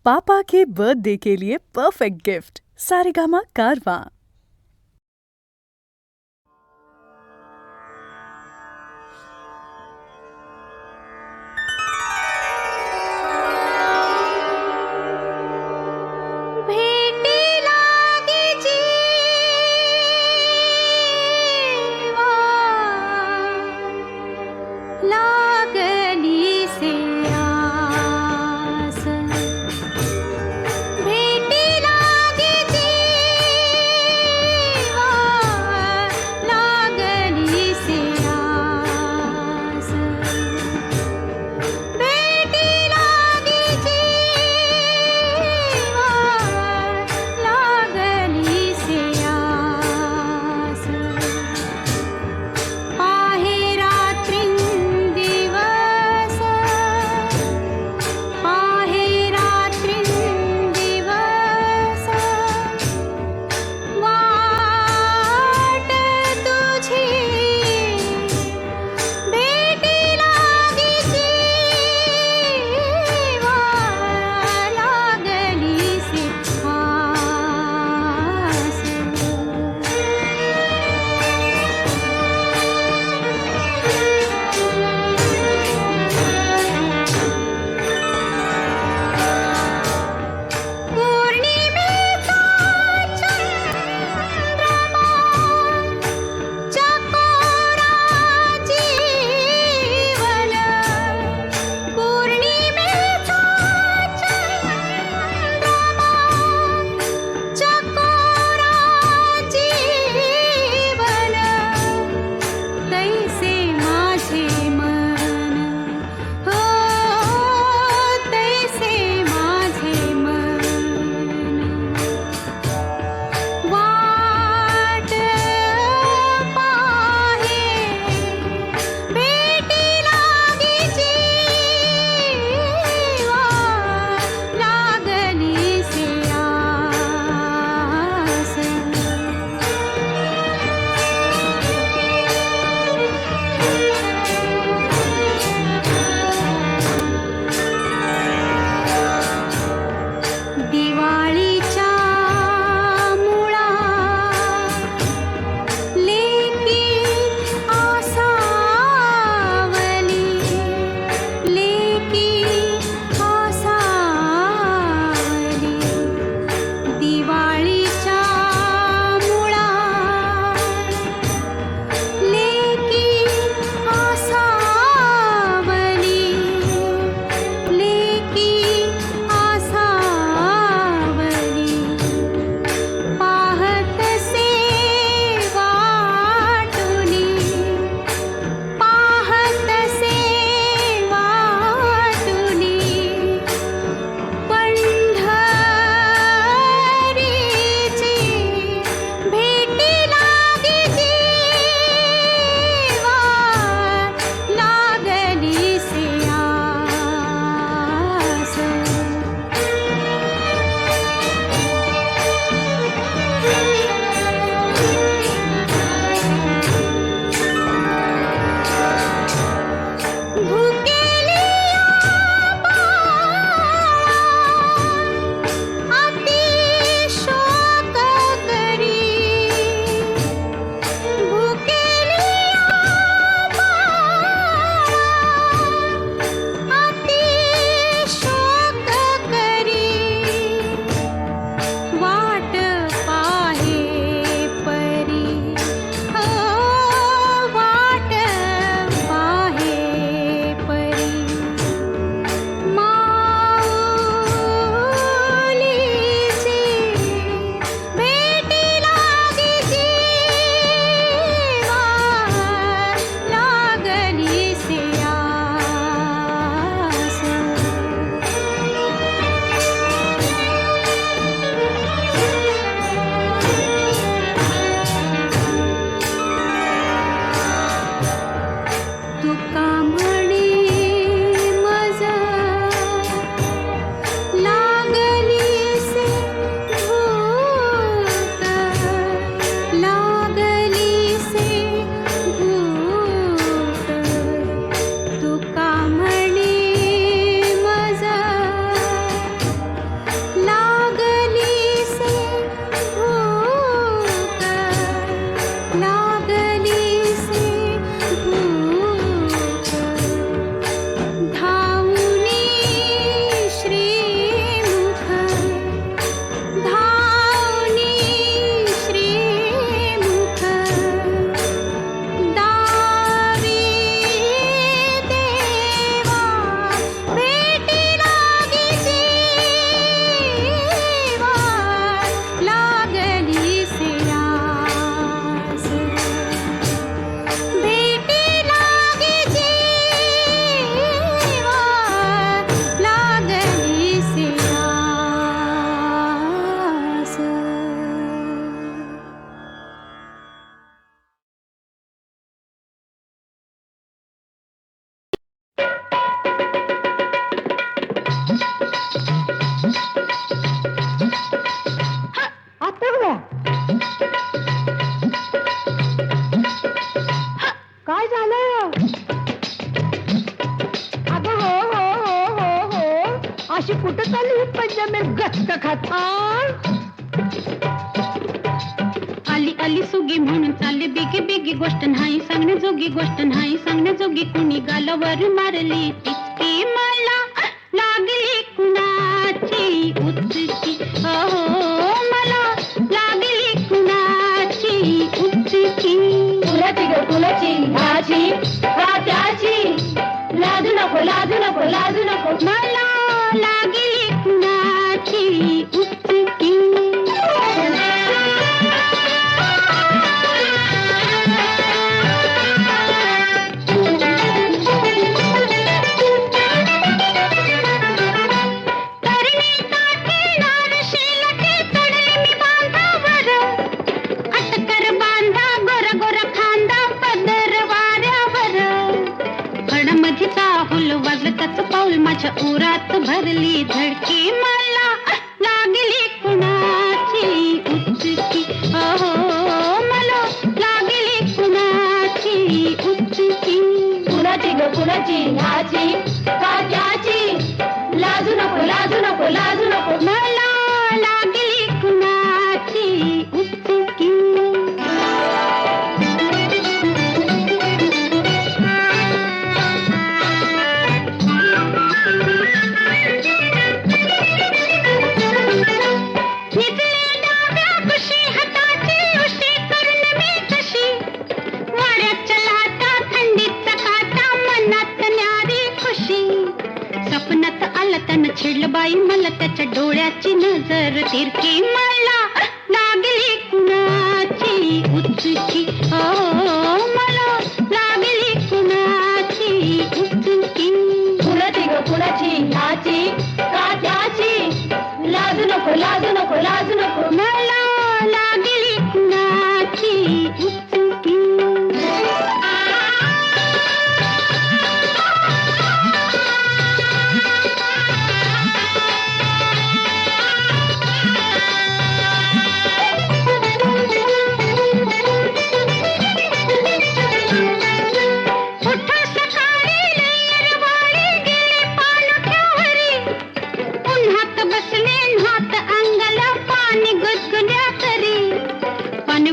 पापा के birthday के लिए perfect gift Saregama कारवां। तली पंजाबी गच्च खाता आली आली सुगी म्हणून चालली बिगी बिगी गोष्ट नाही सांगण्याजोगी गोष्ट नाही सांगण्याजोगी कुणी गालावर मारली तिचकी मला लागली कुणाची उचकी अहो मला लागली कुणाची उचकी कुणाची ग कुणाची ह्याची का त्याची लाजू नको लाजू नको लाजू नको मला लागली कुणाची उचकी पाऊल माझ्या उरात भरली धडकी मला लागली कुणाची उचकी अहो मला लागली कुणाची उचकी कुणाची ग कुणाची ह्याची का त्याची लाजू नको लाजू नको लाजू नको मला लागली कुणाची उचकी छिडलं बाई मला त्याच्या डोळ्याची नजर तिरकी मला लागली कुणाची उचकी हो मला लागली कुणाची उचकी कुणाची ग कुणाची ह्याची का त्याची लाजू नको लाजू नको लाजू नको मला लागली कुणाची उचकी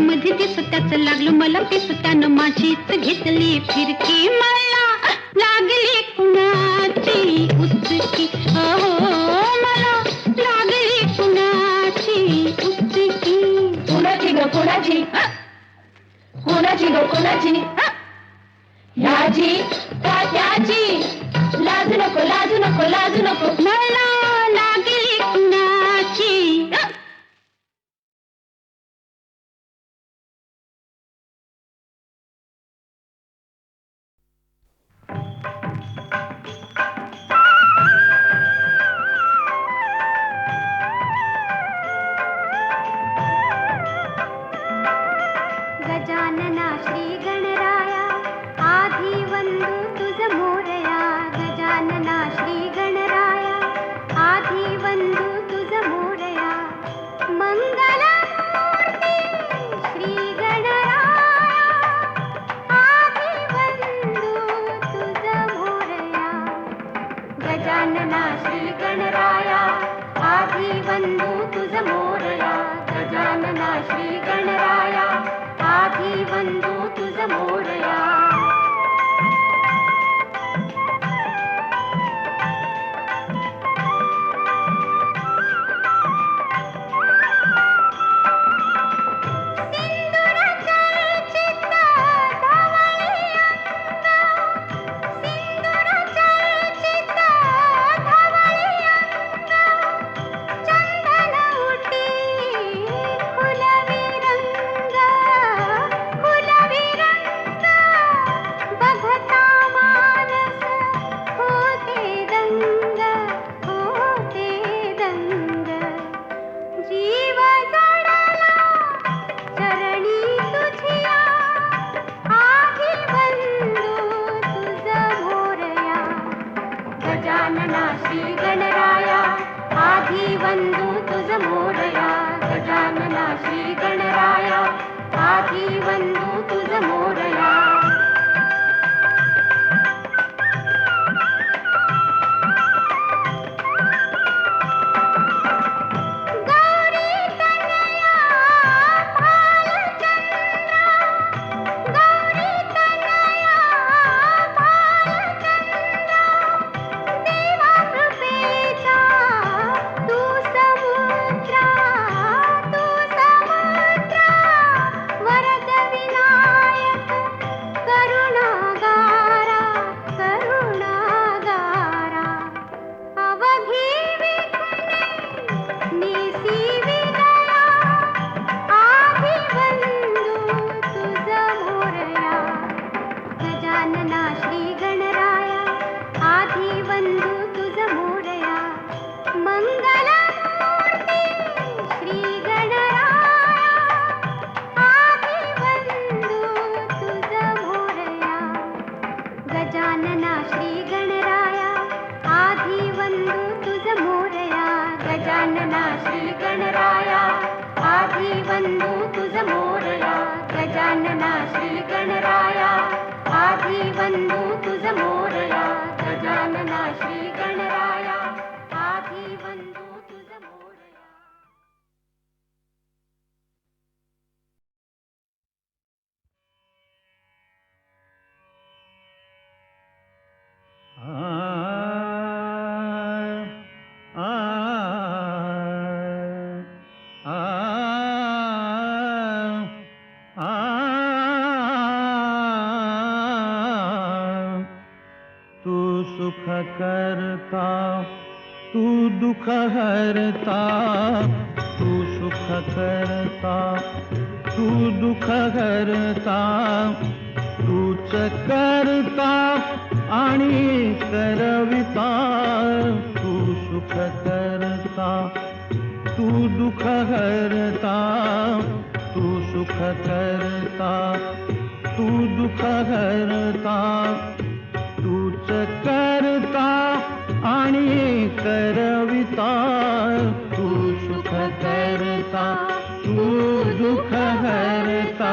लागलं मला पिस त्यानं माझीच घेतली फिरकी मला लागली कुणाची उचकी अहो मला लागली कुणाची उचकी कुणाची ग कुणाची कुणाची ग कुणाची ह्याची का त्याची लाजू नको लाजू नको लाजू नको मला लागली कुणाची गजानना श्री गणराया आधी वंदू तुझ मोरया गजानना श्री गणराया आधी वंदू तुझ मोरया मंगलमूर्ती श्री गणराया आधी वंदू तुझ मोरया गजानना श्री गणराया आधी वंदू तुझ मोरया गजानना श्री गणराया आधी वंदू तुझ मोरया गजानना श्री गणराया आधी वंदू तुझ मोरया गजानना श्री गणराया आधी वंदू तुझ मोरया गजानना श्री गणराया आधी वंदू तुझ मोरया. तू सुख करता तू दुख हरता तू सुख करता तू दुख हरता तूच करता आणि करविता तू सुख करता तू दुख हरता तू सुख करता तू दुख हरता तूच करता आणि करविता तू सुख करता तू दुख हरता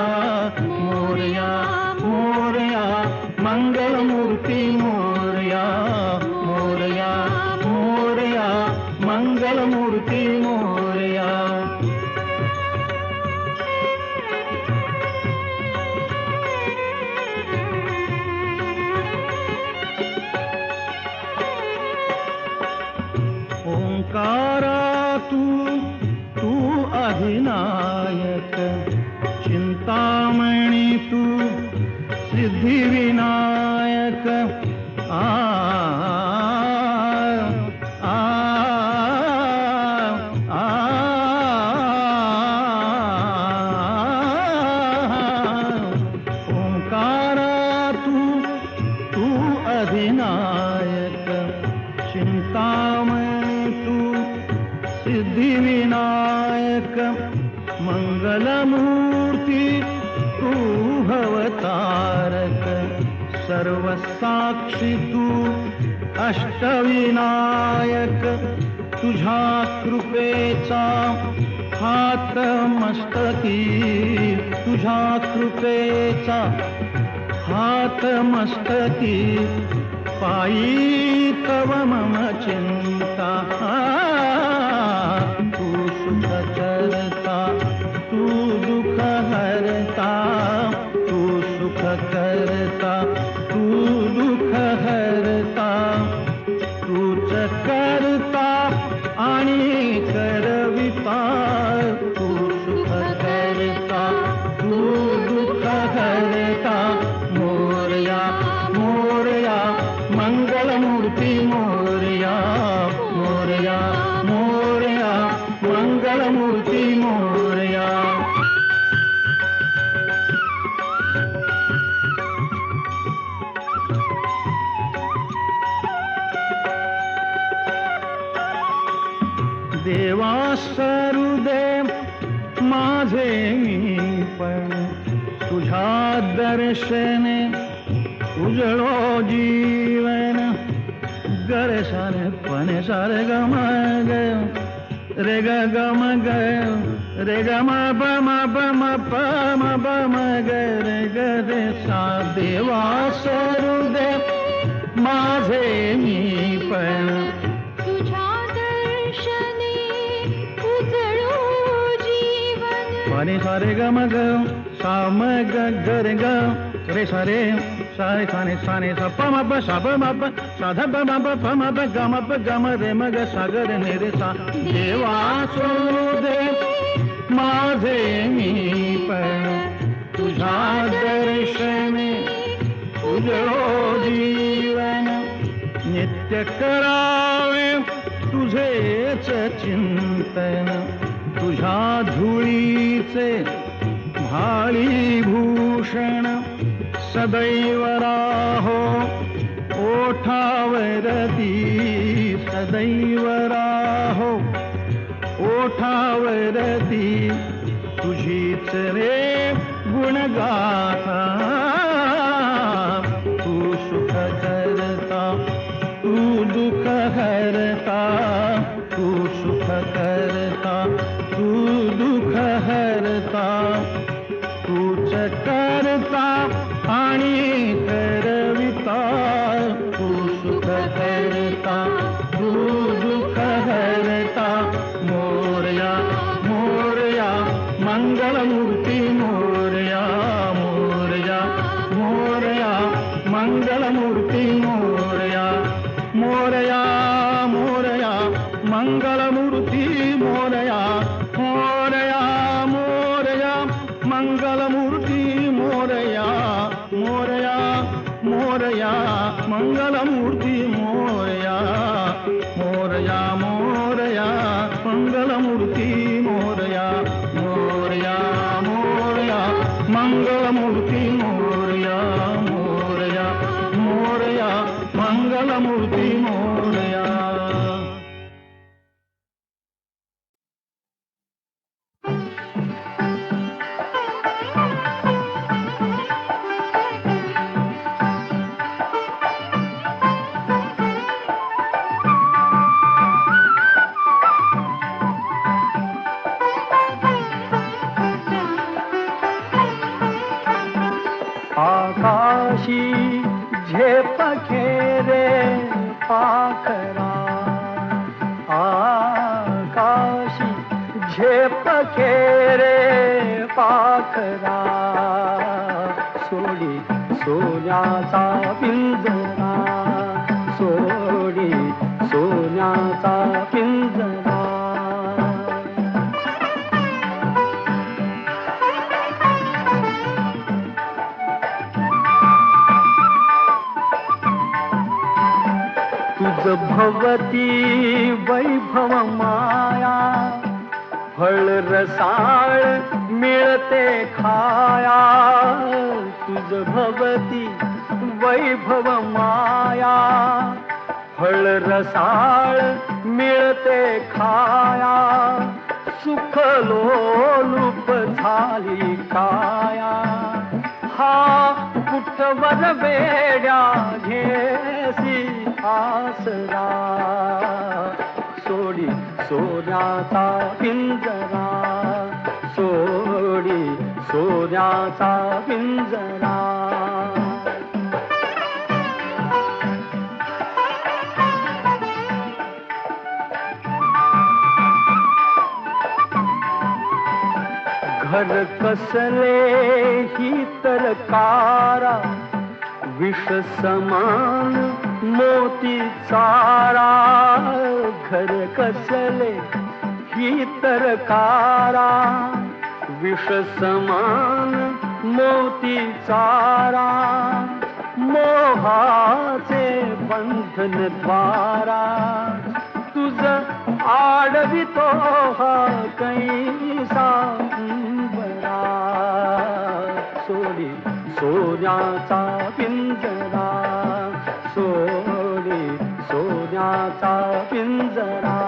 मोरया मोरया मंगलमूर्ती मोरया मोरया मोरया मंगलमूर्ती मोरया. ओंकारा तू अधिनायक चिंतामणी तू सिद्धिविनायक आ आ आ ओंकारा तू अधिनायक चिंतामणी तू सिद्धिविनायक मंगलमूर्ती तू भवतारक सर्वसाक्षी तू अष्टविनायक तुझ्या कृपेचा हात मस्तकी तुझ्या कृपेचा हात मस्तकी पायी तव मम चिंता तू सुख करता तू दुख हरता तू सुख करता तू दुख हरता तूच करता आणि करविता तू सुख करता तू दुख हरता मोरया मोरया मंगलमूर्ती मोरया मोरया मोरया मंगलमूर्ती मोरया. देवा सरुदेव माझे मी पण तुझ्या दर्शने उजळो जीवन गरे सारे पणे सारे गम ग रे ग गम ग रे ग म प म प म प म प म ग रे ग रे सा देवा सरुदेव माझे मी पण तुझ्या दर्शने उजळो जीवन पाणी सारे ग म ग सा म ग ग रे ग रे सारे सारे साने साने सा प म प सा प म प सा ध प म प प म प ग म प ग म रे म ग सा ग रे ने रे सा देवा सरुदेव माझे मी पण तुझ्या दर्शने उजळो जीवन नित्य करावे तुझेच चिंतन तुझ्या धुळीचे भाळी भूषण सदैव राहो ओठावरती सदैव राहो ओठावरती तुझीच रे गुणगाथा तू सुख करता तू दुःख हरता तू सुख कर हरता तू दुःख हरता तूच करता आणि करविता तू सुख करता तू दुःख हरता मोरया मोरया मंगलमूर्ती मोरया मोरया मोरया मंगलमूर्ती मोरया मोरया मोरया मंगलमूर्ती मोरया मोरया मोरया मंगलमूर्ती मोरया मोरया मोरया मंगलमूर्ती मोरया मोरया मोरया मंगलमूर्ती मोरया मोरया मोरया मंगलमूर्ती मोरया मोरया मोरया मंगलमूर्ती मोरया. आकाशी झेप खेरे पाखरा आकाशी झेप खेरे पाखरा सोडी सोन्याचा पिंजरा सोडी सोन्याचा पिंजरा. तुझ भवती वैभव माया फळ रसाळ मिळते खाया तुझ भवती वैभव माया फळ रसाळ मिळते खाया सुख लोलूप झाली काया हा कुठवर वेड्या घेसी आसरा सोडी सोन्याचा पिंजरा सोडी सोन्याचा पिंजरा. घर कसले ही तर कारा विष समान मोती चारा घर कसले ही तर कारा विष समान मोती चारा मोहाचे बंधन द्वारा तुझ आडवितो हा कैसा बरा सोडी सोन्याचा पिंजरा सोडी सोन्याचा पिंजरा.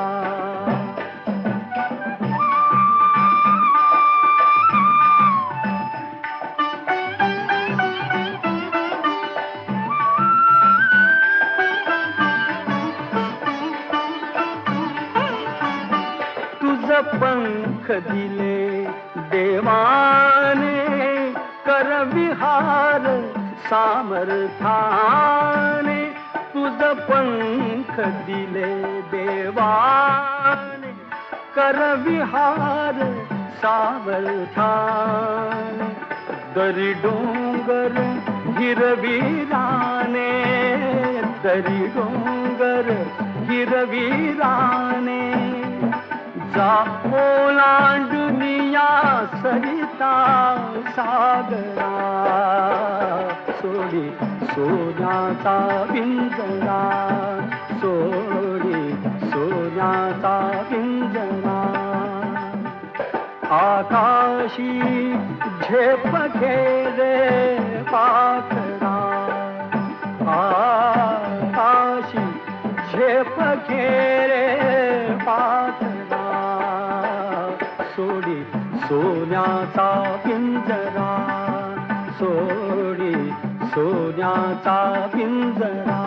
पंख दिले देवाने कर विहार सामर्थाने तुझ पंख दिले देवाने कर विहार सामर्थाने दरी डोंगर हिरवीराने दरी डोंगर हिरवीराने जा ओलांडुनिया सरिता सागरा सोडी सोन्याचा पिंजरा सोडी सोन्याचा पिंजरा. आकाशी झेप घेरे पाखरा आकाशी झेप घेरे पाखरा सोडी सोन्याचा पिंजरा सोडी सोन्याचा पिंजरा.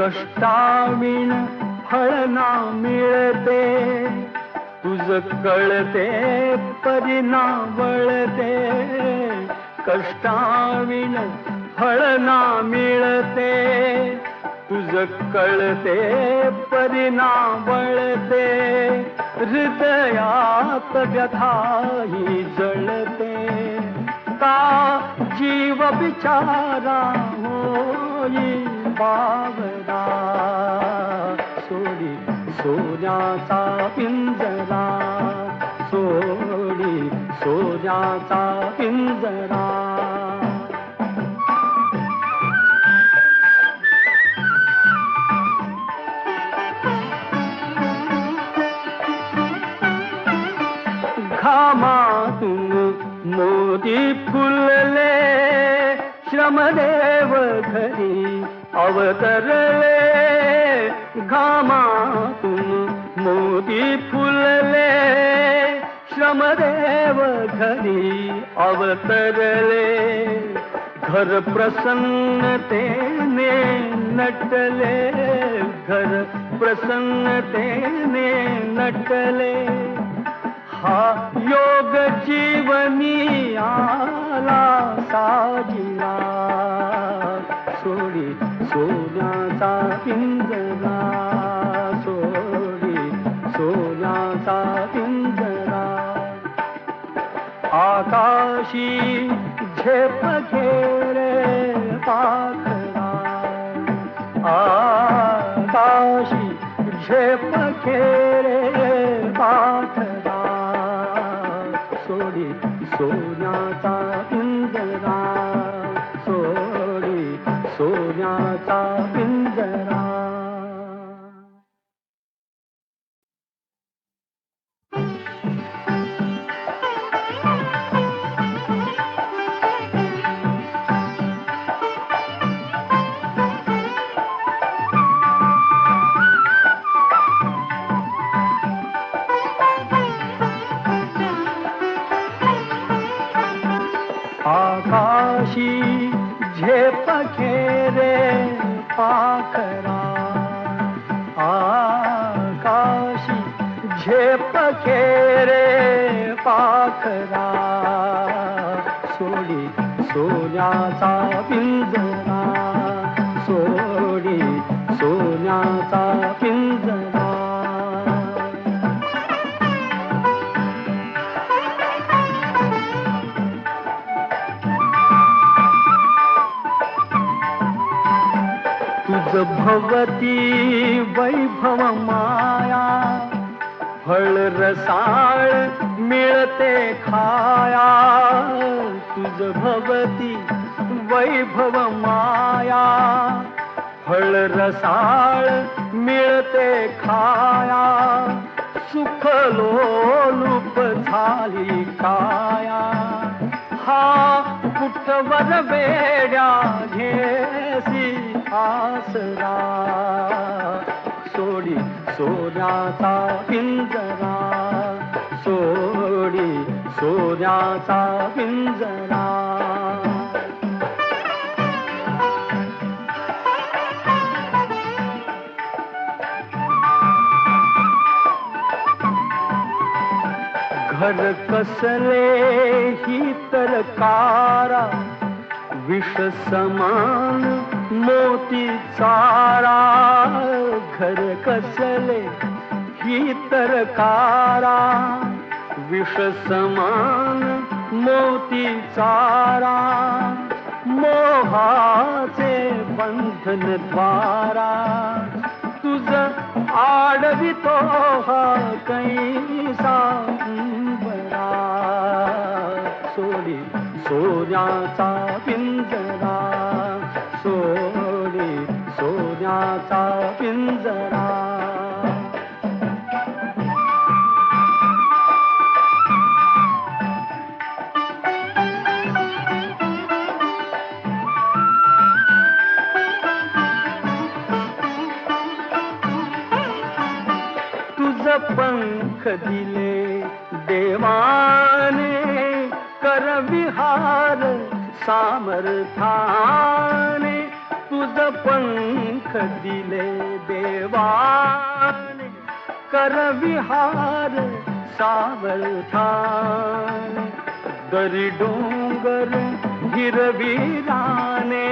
कष्टाविण फळ ना मिळते, तुझ कळते परिणा वळते. कष्टाविण फळ ना मिळते, तुझ कळते परिणा वळते. हृदयात व्यथाही जळते, का जीव बिचारा होई बावरा. सोडी सोन्याचा पिंजरा, सोडी सोन्याचा पिंजरा. घामातून मोती फुलले, श्रमदेव घरी अवतरले. घामातून मोती फुलले, श्रमदेव घरी अवतरले. घर प्रसन्नतेने नटले, घर प्रसन्नतेने नटले. हा योग जीवनी आला साजिला, सोडी सोन्याचा पिंजरा, सोडी सोन्याचा पिंजरा. आकाशी झेप घेरे पाखरा, आकाशी झेप घेरे पाखरा. सोडी सोन्याचा पिंजरा, सोडी सोन्याचा पिंजरा. आकाशी झेप घेरे पाखरा, आकाशी झेप घेरे पाखरा. सोडी सोन्याचा पिंजरा, सोडी सोन्याचा पिंजरा. तुझ भवती वैभव माया, फळ रसाळ मिळते खाया. तुझ भवती वैभव माया, फळ रसाळ मिळते खाया. सुख लोलूप झाली काया, हा कुठवर वेड्या घेसी आसरा. सोडी सोन्याचा पिंजरा, सोडी सोन्याचा पिंजरा. घर कसले ही तरकारा, विष समान मोती चारा. घर कसले ही तरकारा, विष समान मोती चारा. मोहाचे बंधन द्वारा, तुझ आडवितो हा कैसा बरा. सोडी सोन्याचा पिंजरा, सोडी सोन्याचा पिंजरा. पंख दिले देवाने, कर विहार सामर्थाने. तुझ पंख दिले देवाने कर विहार सावधान दरी डोंगर हिरवीराने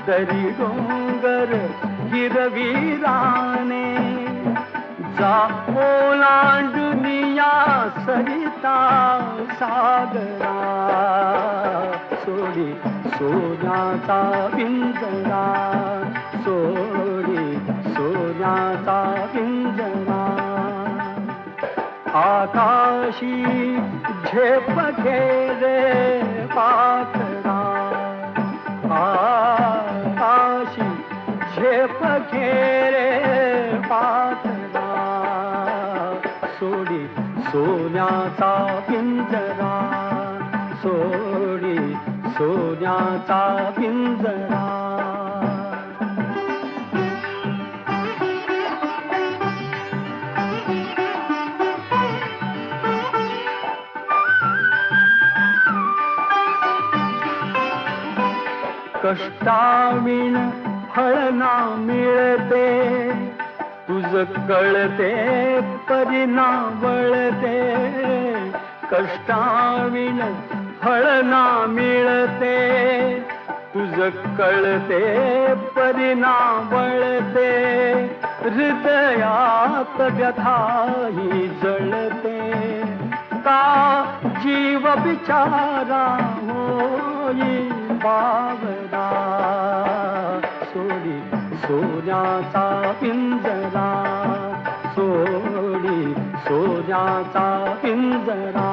दरी डोंगर हिरवीराने जा ओलांडुनिया सरिता सागरा सोडी सोन्याचा पिंजरा सोडी सोन्याचा पिंजरा आकाशी झेप घेरे पाखरा आकाशी झेप घेरे पाखरा सोडी सोन्याचा पिंजरा सोडी सोन्याचा पिंजरा कष्टाविण फळ ना मिळते तुझ कळते परिणा वळते कष्टाविण फळ ना मिळते तुझ कळते परिणा वळते हृदयात व्यथाही जळते का जीव बिचारा होई बावरा सोडी सोन्याचा पिंजरा सोडी सोन्याचा पिंजरा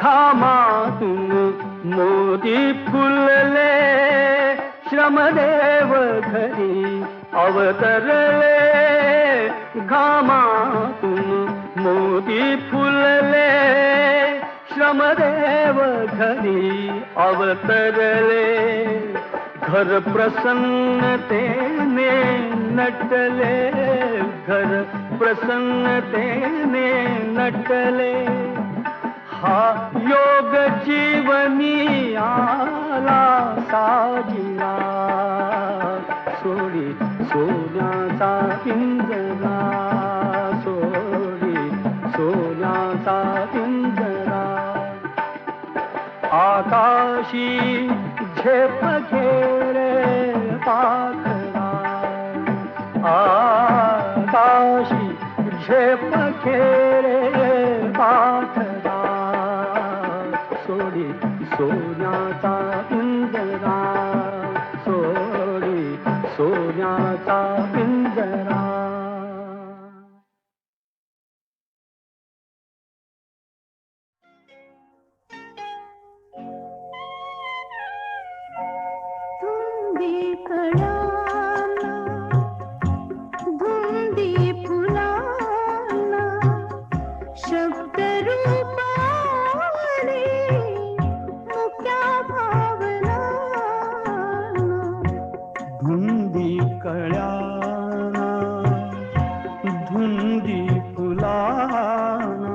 घामातून मोती फुलले श्रमदेव घरी अवतरले घामातून मोती फुलले श्रमदेव घरी अवतरले घर प्रसन्नतेने नटले घर प्रसन्नतेने नटले हा योग जीवनी आला साजिला सोडी सोन्याचा पिंजरा सोडी सोन्याचा पिंजरा आकाशी झेप घेरे पाखरा आकाशी झेप घेरे पाखरा सोडी सोन्याचा पिंजरा सोडी सोन्याचा पिंजरा धुंदी कळाला धुंदी फुलाला शब्द रूपाने मुक्या भावना धुंदी कळ्याना धुंदी फुलाना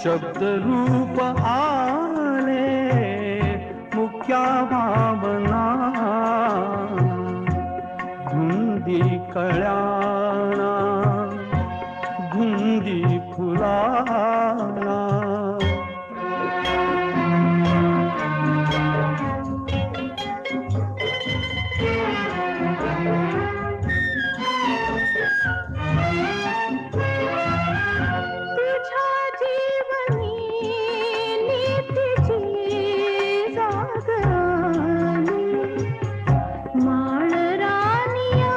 शब्द रूप आले मुख्या भावना धुंदी कळ्याना धुंदी फुलाना तुझ्या जीवनी नीतीची जागराणी माळरानिया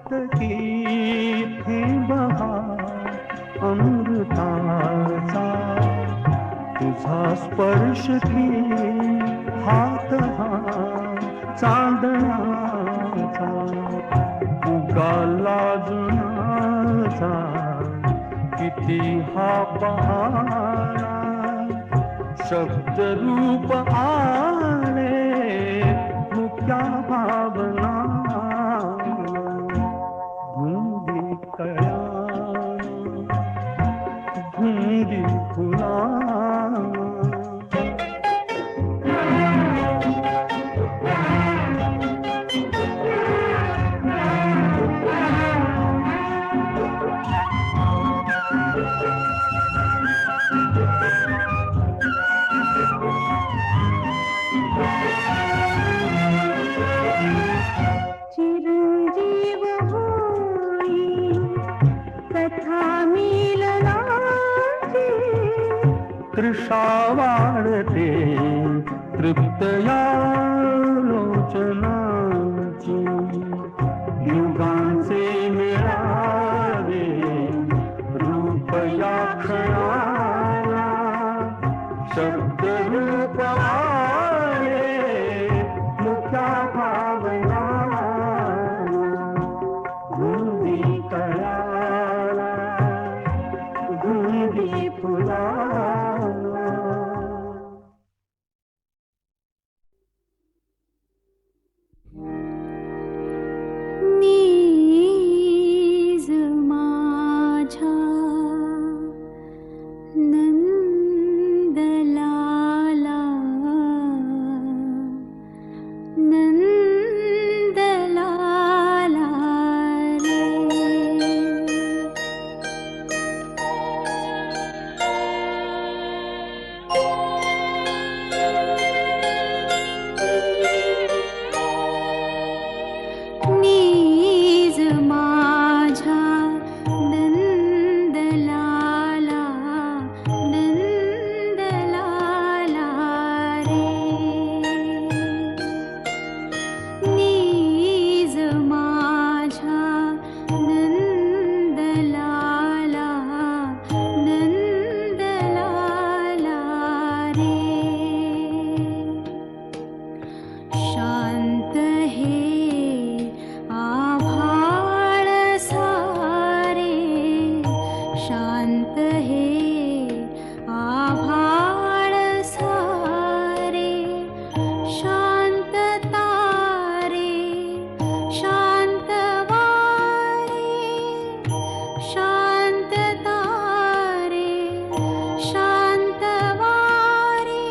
हातकी थेंब हा अमृताचा, तुझा स्पर्श की हात हा चांदण्याचा, उगाला जुनाचा किती हा बहाणा, शब्द रूप आले मुक्या भावना, धुंदी कळ्यानं धुंदी फुलानं. चिरंजीव होई कथा मिलनाची, तृषा वाढते तृप्त या लोचनाची, युगांचे मिळावे रूप या क्षणाला, शब्द रूप आले मुक्या भावना, धुंदी कळाला धुंदी फुलाला. नीज माझ्या नंदलाला, नंदलाला रे. नीज माझ्या नंदलाला, नंदलाला रे. नीज माझ्या नंदलाला, नंदलाला रे. शांत हे आभाळ सारे, शांत हे आभाळ सारे, शांत तारे शांत वारे, शांत तारे शांत वारे,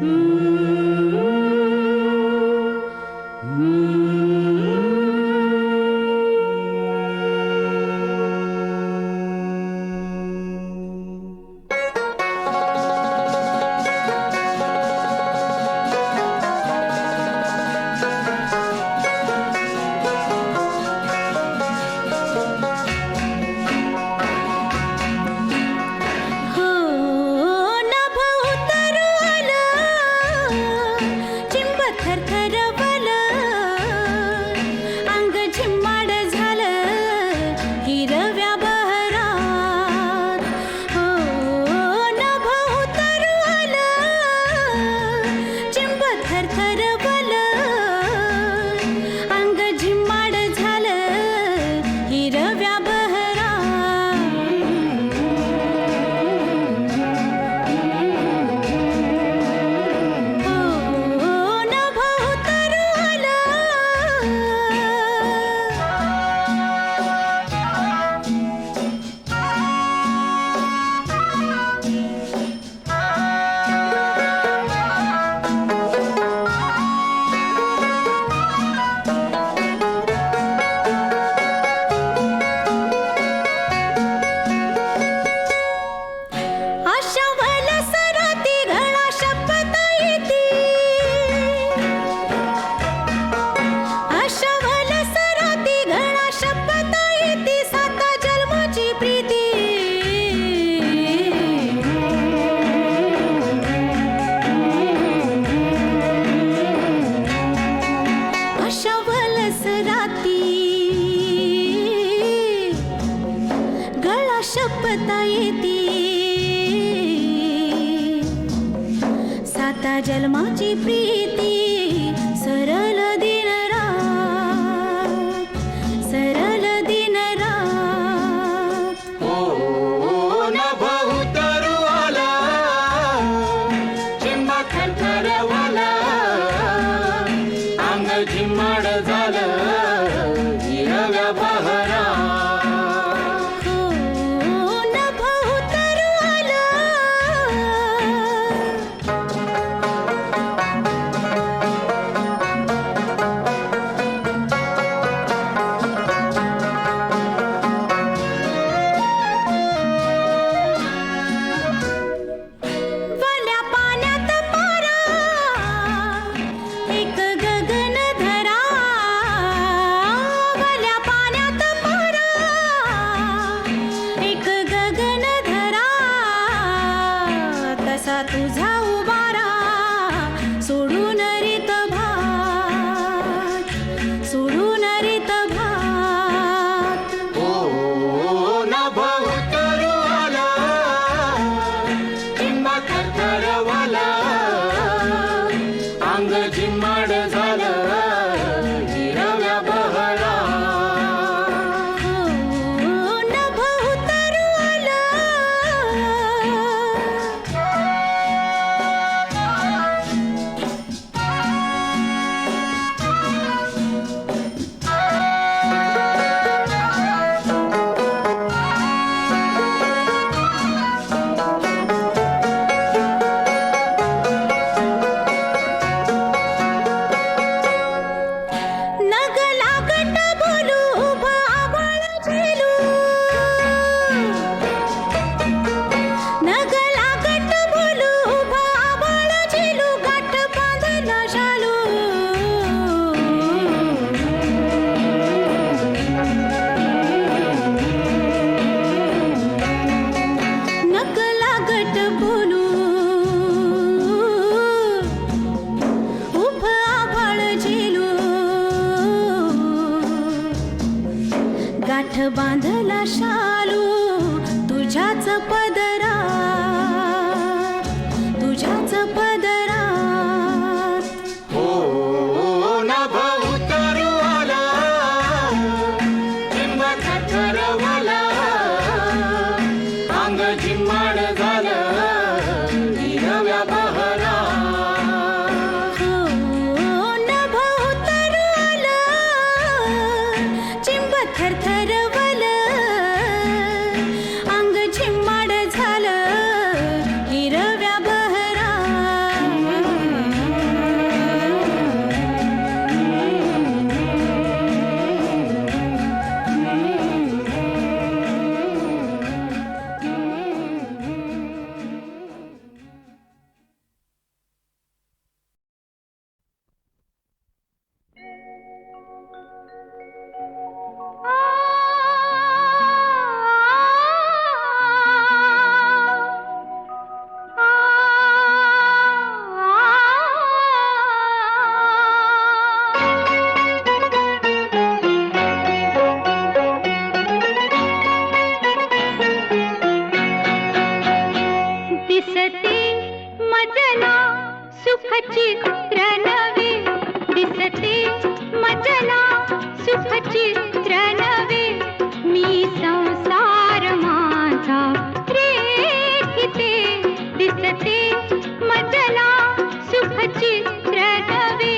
हो नभ उतरवलं, चिंब थरथरवलं, अंग झिम्माड झालं हिरव्या बहरात. हो नभ उतरवलं, चिंब थरथरवलं, अंग झिम्माड झालं हिरव्या बहरात. हो नभ उतरवलं. अशा वलसराती घळा शपथ येती, अशा वलसराती घळा शपथ येती, साता जन्माची प्रीती. अशा वलसराती गळा शपथ येती, साता जन्माची प्रीती. सरल दिन रात, सरल दिन रात. ओ नभ उतरवला, चिंब थरथरवला, अंग झिम्माड झालं हिरव्या बहरात. हो नभ उतरवलं. वाल्या पाण्यात पारा, एक गगन धरा. वाल्या पाण्यात पारा, एक गगन धरा. तसा तुझा उभारा, सोडून रीत भात, सोडून रीत भात. ओ नभ उतरवला, चिंब थरथरवला, अंग झिम्माड झालं हिरव्या बहरात. हो नभ उतरवलं. दिसते मजला सुखचित्र नवे दिसते मजला सुखचित्र नवे मी संसार माझा रेखिते दिसते मजला सुखचित्र नवे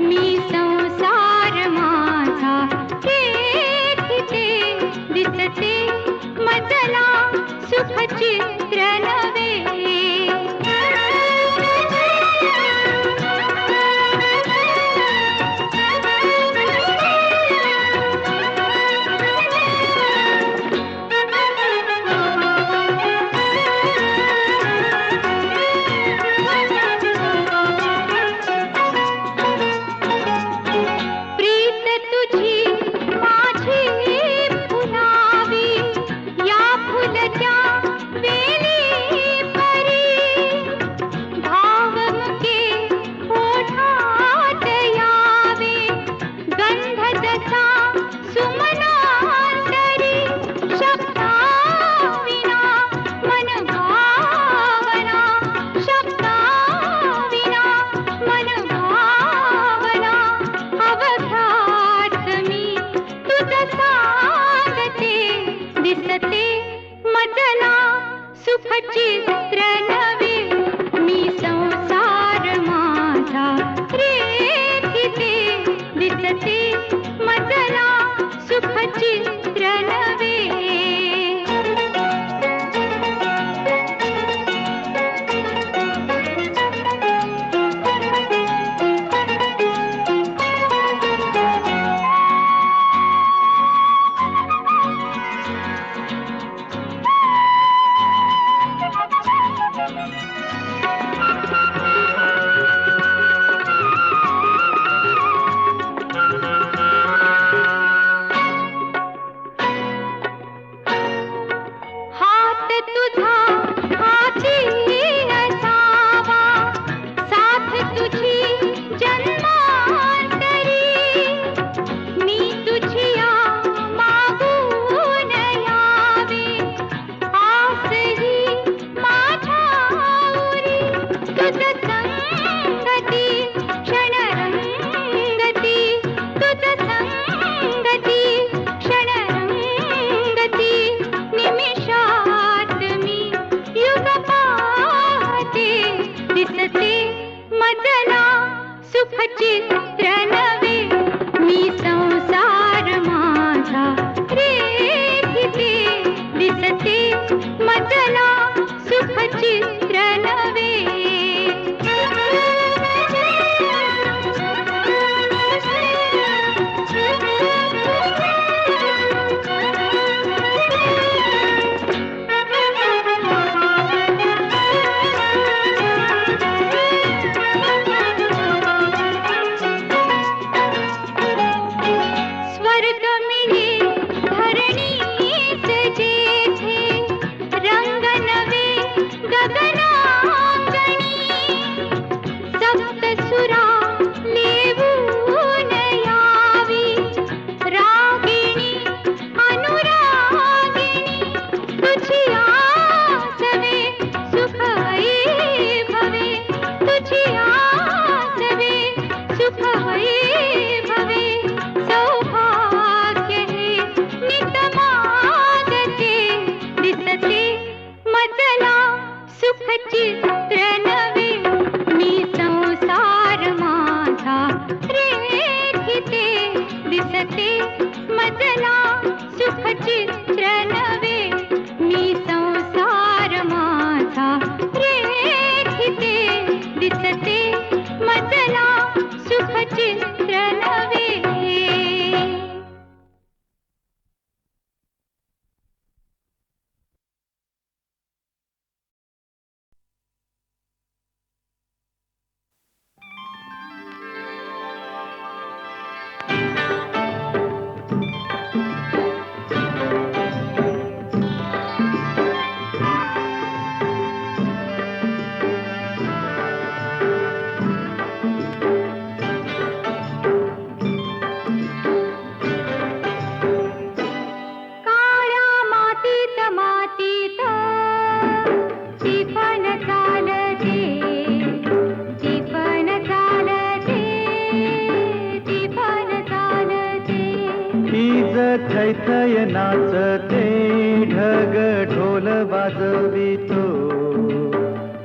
मी संसार माझा रेखिते दिसते मजला सुखचित्र नवे दिसते मजला सुखचित्र नवे मी संसार माझा रेखिते दिसते मजला सुखचित्र नवे दिसते मजला सुखचित्र नवे मी संसार माझा रेखिते दिसते मजला सुखचित्र नवे सुखचित्र नवे मी संसार माझा रेखिते दिसते मजला सुखचित्र नवे मी संसार माझा रेखिते दिसते मजला सुखचित्र नवे नाचते ढग ढोल वाजवितो,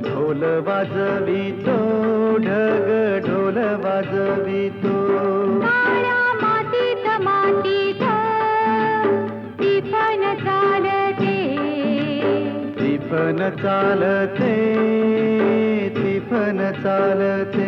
ढोल वाजवितो ढग ढोल वाजवितो. काळ्या मातीत मातीत टिपण चालते, टिपण चालते, टिपण चालते.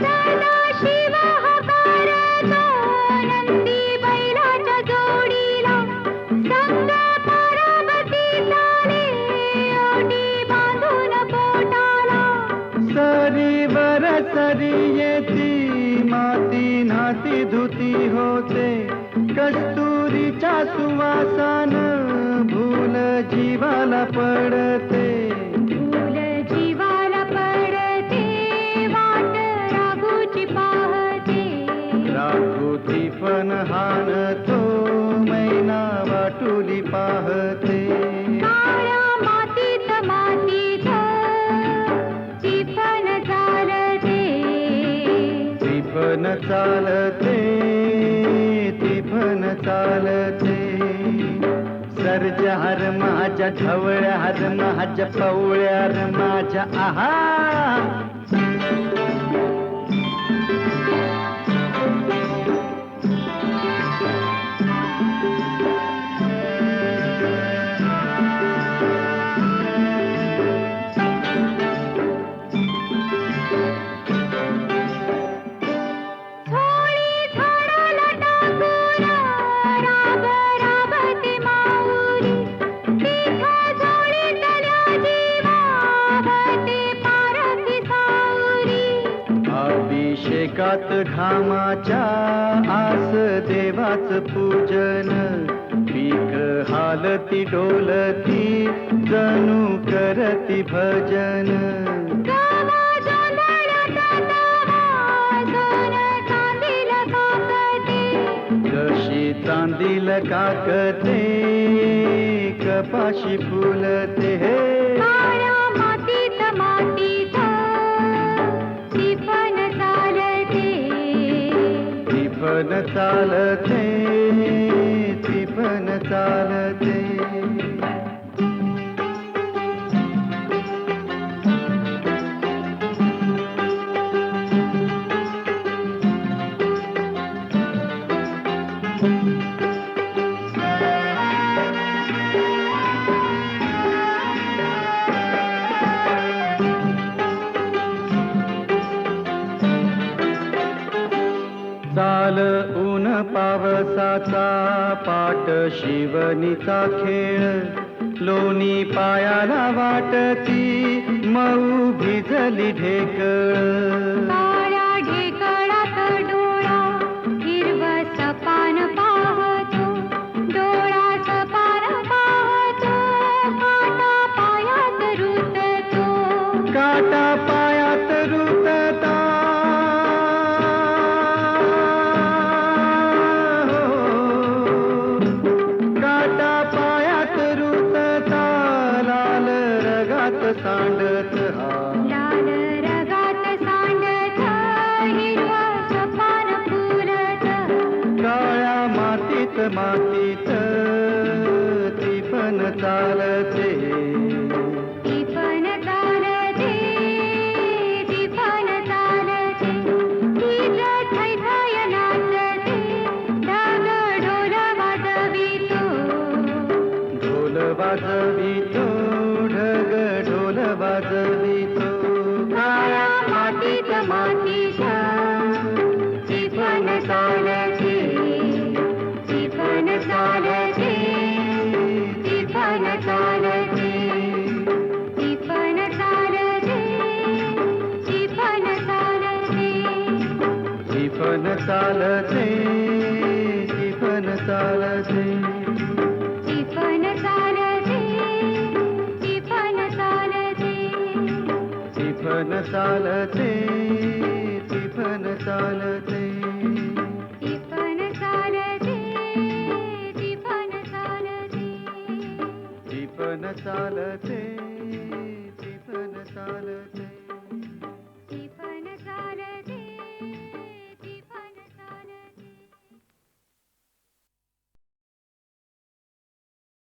सदाशिव हकारतो नंदी बैलाच्या जोडीला, संग पार्वती चाले ओटी बांधून पोटाला. सरीवर सरी येती माती नाती धुती होते, कस्तुरीच्या सुवासान भूल जीवाला पडते. फूल जीवाला पडते, वाट राघूची पाहते. राघुती पण हानतो, मैना वाटुली पाहते. काळ्या मातीत मातीत टिपण चालते, टिपण चालते, टिपण चालते. सर्जा हर माझ्या ढवळ्या हर माझ्या पवळ्या हर माझ्या आहा. झोळी झाडाला टाकून राब राबते माऊली, तिथं झोळीतल्या जीवावते पारखी सावली. अभिषेकात घामाच्या आस देवाच पूजन, पीक हालती डोलती जणू करती भजन. गावा जोंधळ्यात वाजून चांदील काकते, जशी चांदील काकते कपाशी फुलते. काळ्या मातीत मातीत टिपण चालते, टिपण चालते, टिपण चालते. चाल ऊन पावसाचा पाट शिवणीचा खेळ, लोणी पायाला वाटती मऊ भिजली ढेकळ. काळ्या ढेकळात डोळा हिरवस पान पाहतो, डोळा सपान पाहतो, काटा पायात रुततो. काटा पायात रुतता, काटा पायात रुतता, लाल रगात सांडत हा. लाल रगात सांडत हिरवस पान फुलत. काळ्या मातीत मातीत टिपण चालते, टिपण चालते, टिपण चालते. हीच थैथय नाचते, ढग ढोल वाजवितो, ढोल वाजवितो ढग ढोल वाजवितो. काळ्या मातीत मातीत टिपण चालते, टिपण चालते, टिपण चालते, टिपण चालते, टिपण चालते. टिपण चालते, टिपण चालते. टिपण चालते, टिपण चालते. टिपण चालते, टिपण चालते. टिपण चालते, टिपण चालते. चालते शीतल चालते